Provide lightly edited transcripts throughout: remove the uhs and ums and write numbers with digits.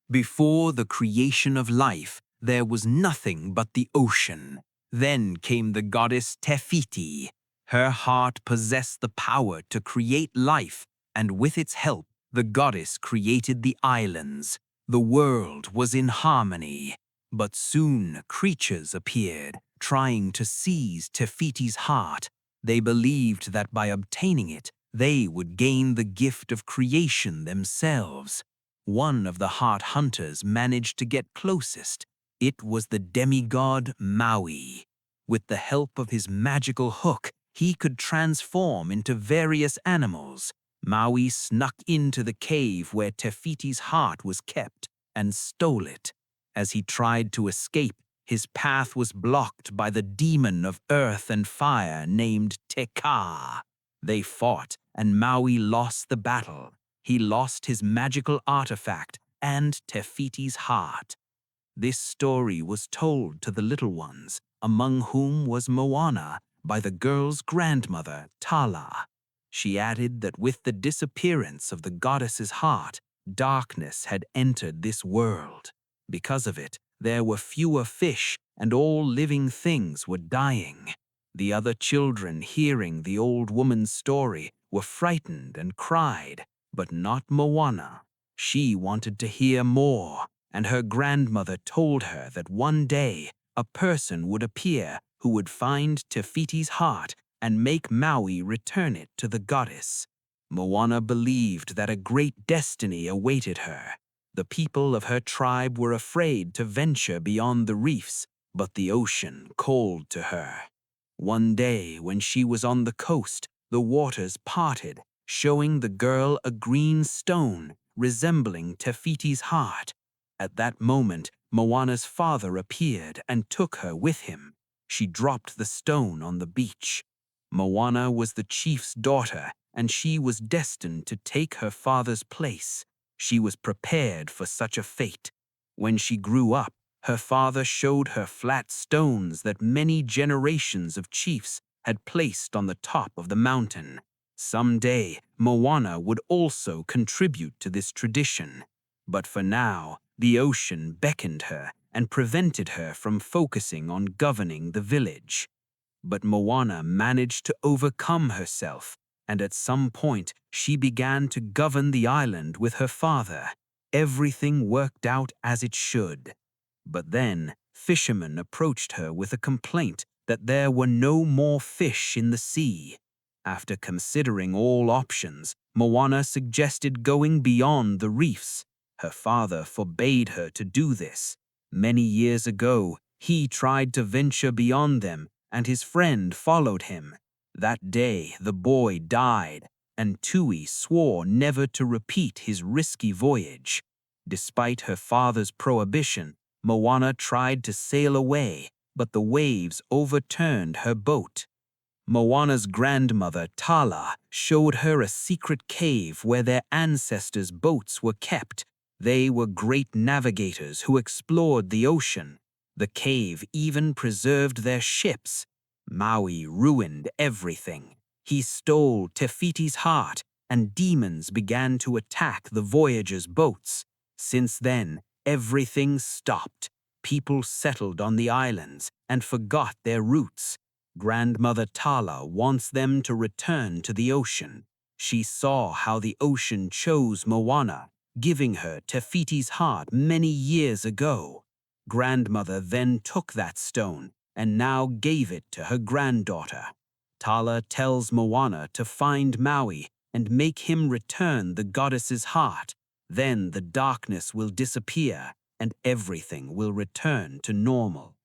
Before the creation of life, there was nothing but the ocean. Then came the goddess Tefiti. Her heart possessed the power to create life, and with its help, the goddess created the islands. The world was in harmony. But soon creatures appeared, trying to seize Tefiti's heart. They believed that by obtaining it, they would gain the gift of creation themselves. One of the heart hunters managed to get closest. It was the demigod Maui. With the help of his magical hook, he could transform into various animals. Maui snuck into the cave where Tefiti's heart was kept and stole it. As he tried to escape, his path was blocked by the demon of earth and fire named Teka. They fought, and Maui lost the battle. He lost his magical artifact and Tefiti's heart. This story was told to the little ones, among whom was Moana, by the girl's grandmother, Tala. She added that with the disappearance of the goddess's heart, darkness had entered this world. Because of it, there were fewer fish, and all living things were dying. The other children, hearing the old woman's story, were frightened and cried, but not Moana. She wanted to hear more, and her grandmother told her that one day a person would appear who would find Tefiti's heart and make Maui return it to the goddess. Moana believed that a great destiny awaited her. The people of her tribe were afraid to venture beyond the reefs, but the ocean called to her. One day, when she was on the coast, the waters parted, showing the girl a green stone resembling Tefiti's heart. At that moment, Moana's father appeared and took her with him. She dropped the stone on the beach. Moana was the chief's daughter, and she was destined to take her father's place. She was prepared for such a fate. When she grew up, her father showed her flat stones that many generations of chiefs had placed on the top of the mountain. Someday, Moana would also contribute to this tradition. But for now, the ocean beckoned her and prevented her from focusing on governing the village. But Moana managed to overcome herself, and at some point she began to govern the island with her father. Everything worked out as it should. But then, fishermen approached her with a complaint that there were no more fish in the sea. After considering all options, Moana suggested going beyond the reefs. Her father forbade her to do this. Many years ago, he tried to venture beyond them, and his friend followed him. That day, the boy died, and Tui swore never to repeat his risky voyage. Despite her father's prohibition, Moana tried to sail away, but the waves overturned her boat. Moana's grandmother, Tala, showed her a secret cave where their ancestors' boats were kept. They were great navigators who explored the ocean. The cave even preserved their ships. Maui ruined everything. He stole Tefiti's heart, and demons began to attack the voyagers' boats. Since then, everything stopped. People settled on the islands and forgot their roots. Grandmother Tala wants them to return to the ocean. She saw how the ocean chose Moana, giving her Tefiti's heart many years ago. Grandmother then took that stone and now gave it to her granddaughter. Tala tells Moana to find Maui and make him return the goddess's heart. Then the darkness will disappear and everything will return to normal.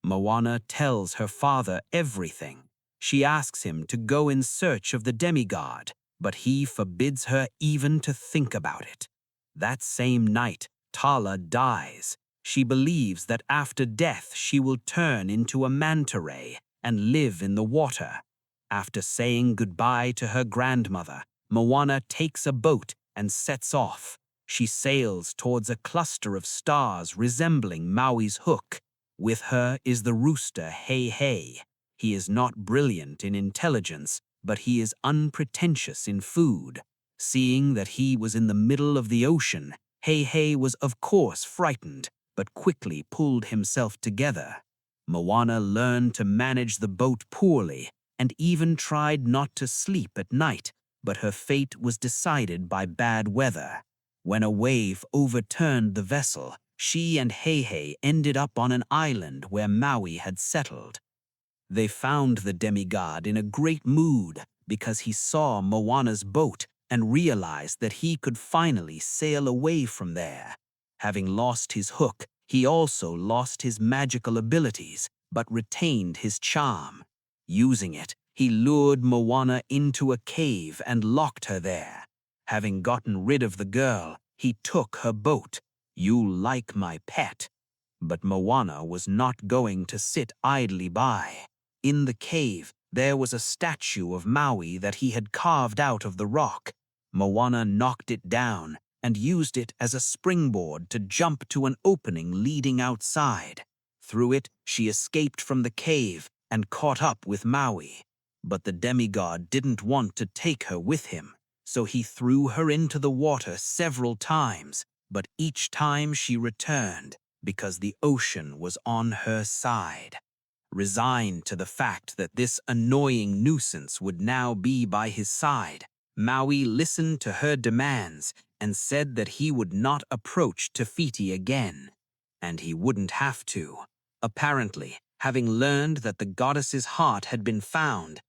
Moana tells her father everything. She asks him to go in search of the demigod, but he forbids her even to think about it. That same night, Tala dies. She believes that after death she will turn into a manta ray and live in the water. After saying goodbye to her grandmother, Moana takes a boat and sets off. She sails towards a cluster of stars resembling Maui's hook. With her is the rooster Hey Hey. He is not brilliant in intelligence, but he is unpretentious in food. Seeing that he was in the middle of the ocean, Heihei was of course frightened, but quickly pulled himself together. Moana learned to manage the boat poorly and even tried not to sleep at night, but her fate was decided by bad weather. When a wave overturned the vessel, she and Heihei ended up on an island where Maui had settled. They found the demigod in a great mood because he saw Moana's boat and realized that he could finally sail away from there. Having lost his hook, he also lost his magical abilities, but retained his charm. Using it, he lured Moana into a cave and locked her there. Having gotten rid of the girl, he took her boat. "You like my pet." But Moana was not going to sit idly by. In the cave, there was a statue of Maui that he had carved out of the rock. Moana knocked it down and used it as a springboard to jump to an opening leading outside. Through it, she escaped from the cave and caught up with Maui. But the demigod didn't want to take her with him, so he threw her into the water several times, but each time she returned because the ocean was on her side. Resigned to the fact that this annoying nuisance would now be by his side, Maui listened to her demands and said that he would not approach Te Fiti again. And he wouldn't have to. Apparently, having learned that the goddess's heart had been found,